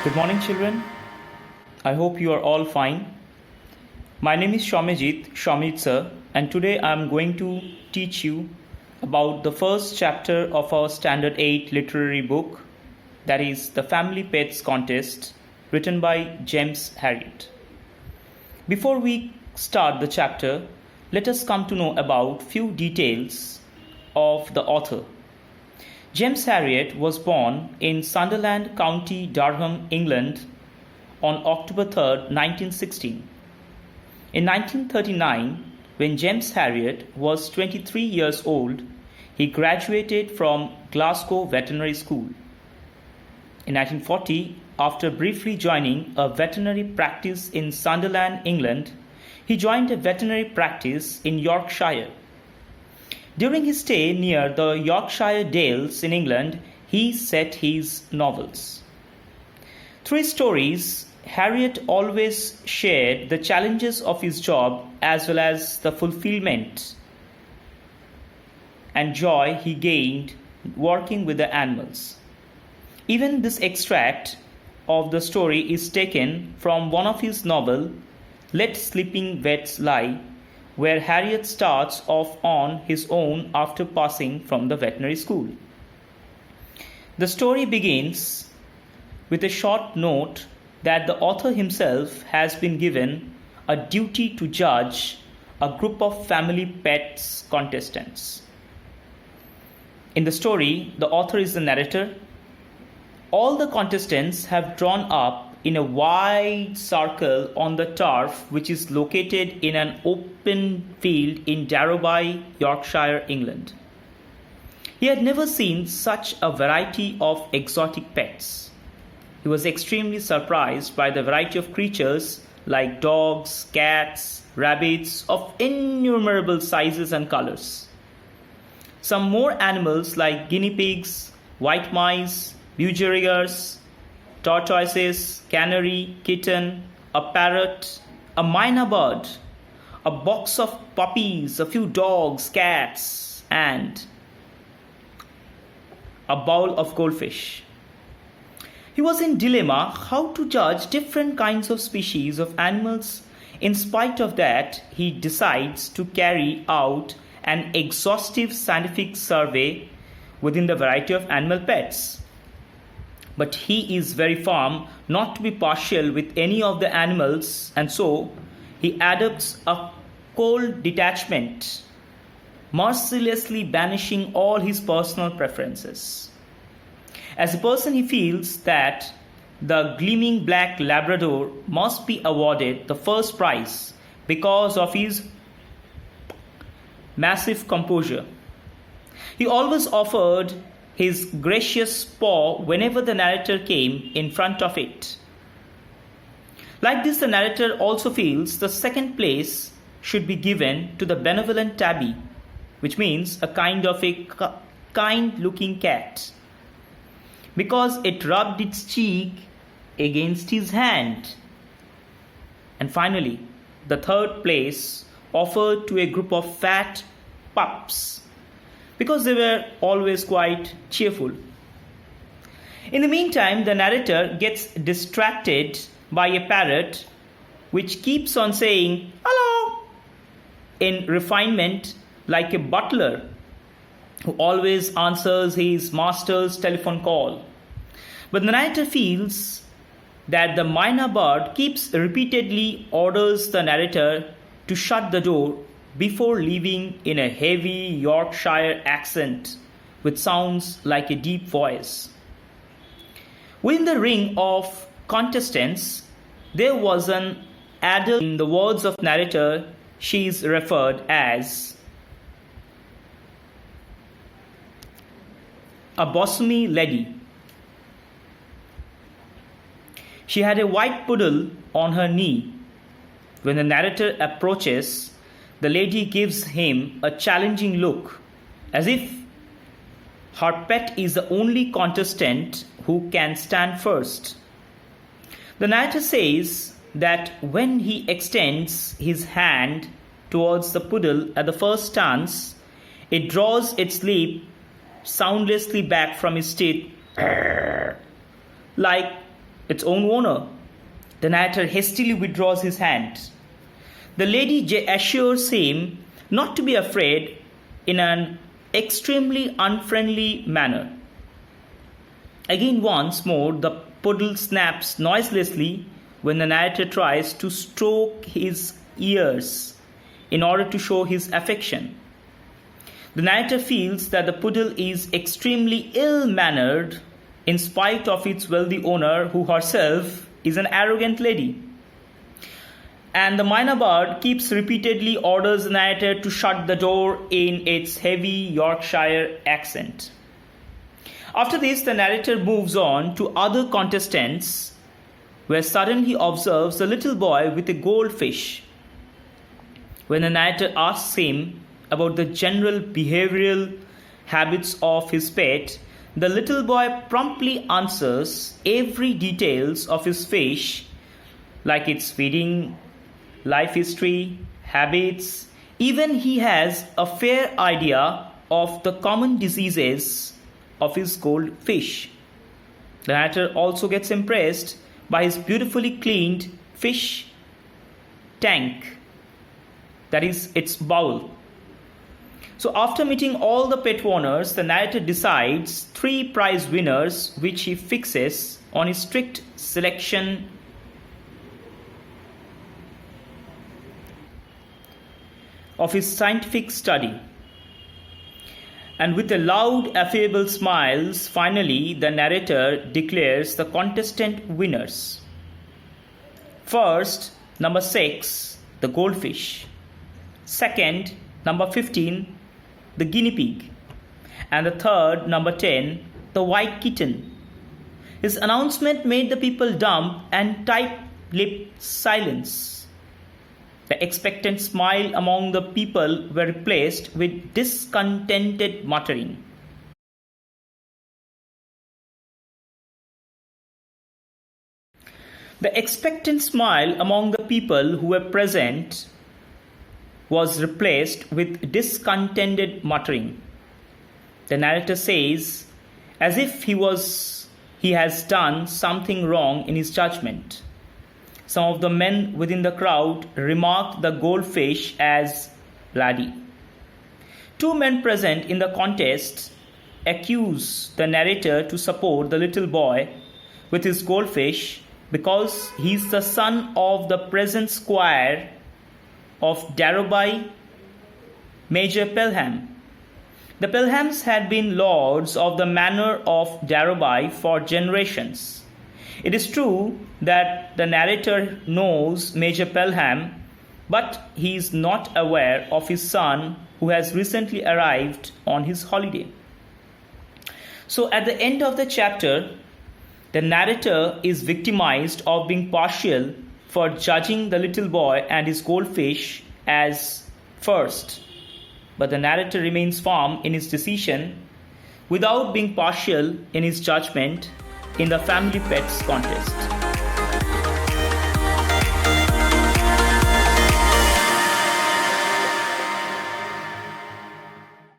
Good morning, children. I hope you are all fine. My name is Shomit sir, and today I am going to teach you about the first chapter of our Standard 8 literary book, that is The Family Pets Contest, written by James Herriot. Before we start the chapter, let us come to know about few details of the author. James Herriot was born in Sunderland, County Durham, England on October 3, 1916. In 1939, when James Herriot was 23 years old, he graduated from Glasgow Veterinary School. In 1940, after briefly joining a veterinary practice in Sunderland, England, he joined a veterinary practice in Yorkshire. During his stay near the Yorkshire Dales in England, he set his novels. Through his stories, Herriot always shared the challenges of his job as well as the fulfillment and joy he gained working with the animals. Even this extract of the story is taken from one of his novels, Let Sleeping Vets Lie, where Herriot starts off on his own after passing from the veterinary school. The story begins with a short note that the author himself has been given a duty to judge a group of family pets contestants. In the story, the author is the narrator. All the contestants have drawn up in a wide circle on the turf which is located in an open field in Darrowby, Yorkshire, England. He had never seen such a variety of exotic pets. He was extremely surprised by the variety of creatures like dogs, cats, rabbits of innumerable sizes and colors. Some more animals like guinea pigs, white mice, budgerigars, tortoises, canary, kitten, a parrot, a mynah bird, a box of puppies, a few dogs, cats, and a bowl of goldfish. He was in dilemma how to judge different kinds of species of animals. In spite of that, he decides to carry out an exhaustive scientific survey within the variety of animal pets. But he is very firm not to be partial with any of the animals, and so he adopts a cold detachment, mercilessly banishing all his personal preferences. As a person, he feels that the gleaming black Labrador must be awarded the first prize because of his massive composure. He always offered his gracious paw whenever the narrator came in front of it. Like this, the narrator also feels the second place should be given to the benevolent tabby, which means a kind of a kind-looking cat, because it rubbed its cheek against his hand. And finally, the third place offered to a group of fat pups, because they were always quite cheerful. In the meantime, the narrator gets distracted by a parrot which keeps on saying "hello" in refinement, like a butler who always answers his master's telephone call. But the narrator feels that the mynah bird keeps repeatedly orders the narrator to shut the door before leaving in a heavy Yorkshire accent which sounds like a deep voice. Within the ring of contestants, there was an adult. In the words of narrator, she is referred as a bossomy lady. She had a white poodle on her knee. When the narrator approaches, the lady gives him a challenging look, as if her pet is the only contestant who can stand first. The narrator says that when he extends his hand towards the poodle at the first stance, it draws its lip soundlessly back from his teeth, like its own owner. The narrator hastily withdraws his hand. The lady assures him not to be afraid in an extremely unfriendly manner. Again, once more, the poodle snaps noiselessly when the narrator tries to stroke his ears in order to show his affection. The narrator feels that the poodle is extremely ill-mannered in spite of its wealthy owner, who herself is an arrogant lady. And the mynah bird keeps repeatedly orders the narrator to shut the door in its heavy Yorkshire accent. After this, the narrator moves on to other contestants, where suddenly he observes a little boy with a goldfish. When the narrator asks him about the general behavioral habits of his pet, the little boy promptly answers every details of his fish, like its feeding, life history, habits. Even he has a fair idea of the common diseases of his goldfish. The narrator also gets impressed by his beautifully cleaned fish tank, that is, its bowl. So after meeting all the pet owners, the narrator decides 3 prize winners, which he fixes on his strict selection of his scientific study. And with a loud, affable smile, finally the narrator declares the contestant winners. First, number 6, the goldfish. Second, number 15, the guinea pig. And the third, number 10, the white kitten. His announcement made the people dumb and tight-lipped silence. The expectant smile among the people were replaced with discontented muttering. The expectant smile among the people who were present was replaced with discontented muttering. The narrator says, as if he has done something wrong in his judgment. Some of the men within the crowd remarked the goldfish as laddie. 2 men present in the contest accuse the narrator to support the little boy with his goldfish because he is the son of the present squire of Darrowby, Major Pelham. The Pelhams had been lords of the manor of Darrowby for generations. It is true that the narrator knows Major Pelham, but he is not aware of his son who has recently arrived on his holiday. So at the end of the chapter, the narrator is victimized of being partial for judging the little boy and his goldfish as first. But the narrator remains firm in his decision without being partial in his judgment in the family pets contest.